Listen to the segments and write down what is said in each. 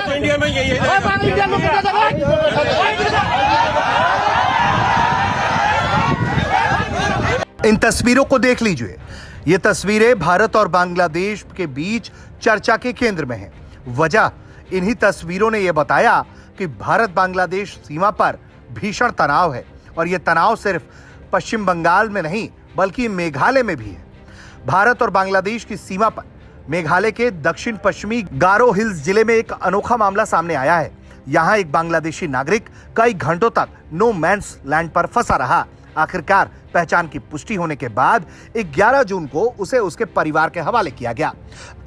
India में यही है। इन तस्वीरों को देख लीजिए। ये तस्वीरें भारत और बांग्लादेश के बीच चर्चा के केंद्र में हैं। वजह इन्हीं तस्वीरों ने यह बताया कि भारत बांग्लादेश सीमा पर भीषण तनाव है और यह तनाव सिर्फ पश्चिम बंगाल में नहीं बल्कि मेघालय में भी है। भारत और बांग्लादेश की सीमा पर मेघालय के दक्षिण पश्चिमी गारो हिल्स जिले में एक अनोखा मामला सामने आया है। यहां एक बांग्लादेशी नागरिक कई घंटों तक नो मैंस लैंड पर फंसा रहा। आखिरकार पहचान की पुष्टि होने के बाद 11 जून को उसे उसके परिवार के हवाले किया गया।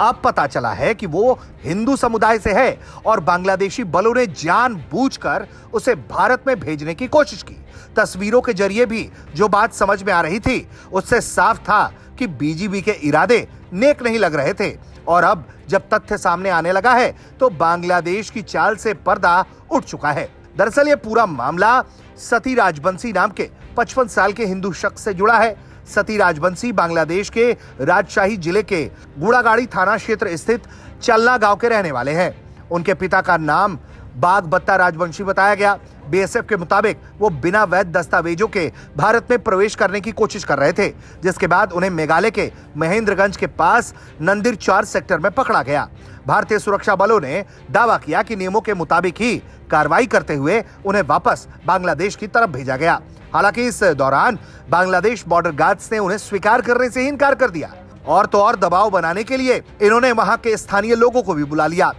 अब पता चला है कि वो हिंदू समुदाय से है और बांग्लादेशी बलों ने जानबूझकर उसे भारत में भेजने की कोशिश की। तस्वीरों के जरिए भी जो बात समझ में आ रही थी उससे साफ था कि बीजीबी के इरादे नेक नहीं लग रहे थे। और अब जब तथ्य सामने आने लगा है तो बांग्लादेश की चाल से पर्दा उठ चुका है। दरअसल ये पूरा मामला सती राजबंसी नाम के 55 साल के हिंदू शख्स से जुड़ा है। सती राजबंसी बांग्लादेश के राजशाही जिले के गुड़ागाड़ी थाना क्षेत्र स्थित चलना गांव के रहने वाले हैं। उनके पिता का नाम बागबत्ता राजवंशी बताया गया। बीएसएफ के मुताबिक वो बिना वैध दस्तावेजों के भारत में प्रवेश करने की कोशिश कर रहे थे, जिसके बाद उन्हें मेघालय के महेंद्रगंज के पास नंदिर 4 सेक्टर में पकड़ा गया। भारतीय सुरक्षा बलों ने दावा किया कि नियमों के मुताबिक ही कार्रवाई करते हुए उन्हें वापस बांग्लादेश की तरफ भेजा गया। हालांकि इस दौरान बांग्लादेश बॉर्डर गार्ड्स ने उन्हें स्वीकार करने से इनकार कर दिया और तो और दबाव बनाने के लिए इन्होंने वहां के स्थानीय लोगों को भी बुला लिया।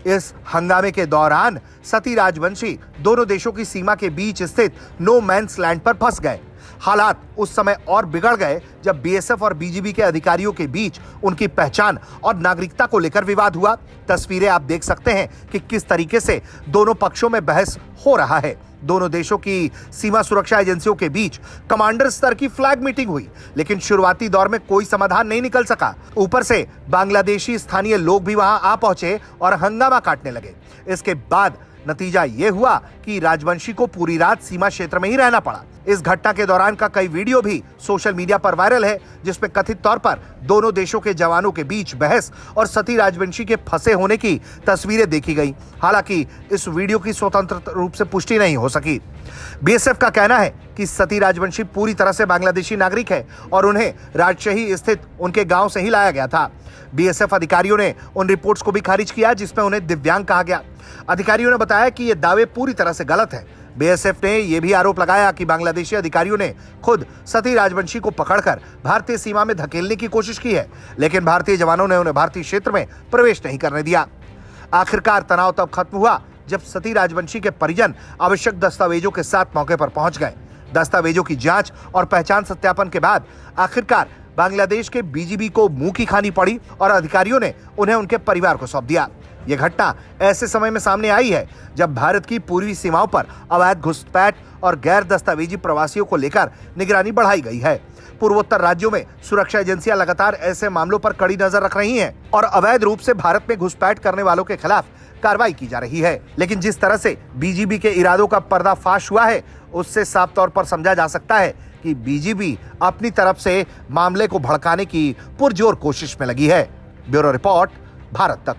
इस हंगामे के दौरान सती राजवंशी दोनों देशों की सीमा के बीच स्थित नो मैंस लैंड पर फंस गए। हालात उस समय और बिगड़ गए जब बीएसएफ और बीजीबी के अधिकारियों के बीच उनकी पहचान और नागरिकता को लेकर विवाद हुआ। तस्वीरें आप देख सकते हैं कि किस तरीके से दोनों पक्षों में बहस हो रहा है। दोनों देशों की सीमा सुरक्षा एजेंसियों के बीच कमांडर स्तर की फ्लैग मीटिंग हुई, लेकिन शुरुआती दौर में कोई समाधान नहीं निकल सका। ऊपर से बांग्लादेशी स्थानीय लोग भी वहां आ पहुंचे और हंगामा काटने लगे। इसके बाद नतीजा यह हुआ कि राजवंशी को पूरी रात सीमा क्षेत्र में ही रहना पड़ा। इस घटना के दौरान का कई वीडियो भी सोशल मीडिया पर वायरल है, जिसमें कथित तौर पर दोनों देशों के जवानों के बीच बहस और सती राजवंशी के फंसे होने की तस्वीरें देखी गई। हालांकि इस वीडियो की स्वतंत्र रूप से पुष्टि नहीं हो सकी। बीएसएफ का कहना है कि सती राजवंशी पूरी तरह से बांग्लादेशी नागरिक है और उन्हें राजशाही स्थित उनके गांव से ही लाया गया था। बीएसएफ अधिकारियों ने उन रिपोर्ट्स को भी खारिज किया जिसमें उन्हें दिव्यांग कहा गया। अधिकारियों ने बताया कि ये दावे पूरी तरह से गलत है। बीएसएफ ने यह भी आरोप लगाया कि बांग्लादेशी अधिकारियों ने खुद सती राजवंशी को पकड़कर भारतीय सीमा में धकेलने की कोशिश की है, लेकिन भारतीय जवानों ने उन्हें भारतीय क्षेत्र में प्रवेश नहीं करने दिया। आखिरकार तनाव तब खत्म हुआ जब सती राजवंशी के परिजन आवश्यक दस्तावेजों के साथ मौके पर पहुंच गए। दस्तावेजों की जांच और पहचान सत्यापन के बाद आखिरकार बांग्लादेश के बीजीबी को मुंह की खानी पड़ी और अधिकारियों ने उन्हें उनके परिवार को सौंप दिया। यह घटना ऐसे समय में सामने आई है जब भारत की पूर्वी सीमाओं पर अवैध घुसपैठ और गैर दस्तावेजी प्रवासियों को लेकर निगरानी बढ़ाई गई है। पूर्वोत्तर राज्यों में सुरक्षा एजेंसियां लगातार ऐसे मामलों पर कड़ी नजर रख रही हैं और अवैध रूप से भारत में घुसपैठ करने वालों के खिलाफ कार्रवाई की जा रही है। लेकिन जिस तरह से बीजीबी के इरादों का पर्दाफाश हुआ है, उससे साफ तौर पर समझा जा सकता है कि बीजीबी अपनी तरफ से मामले को भड़काने की पुरजोर कोशिश में लगी है। ब्यूरो रिपोर्ट, भारत तक।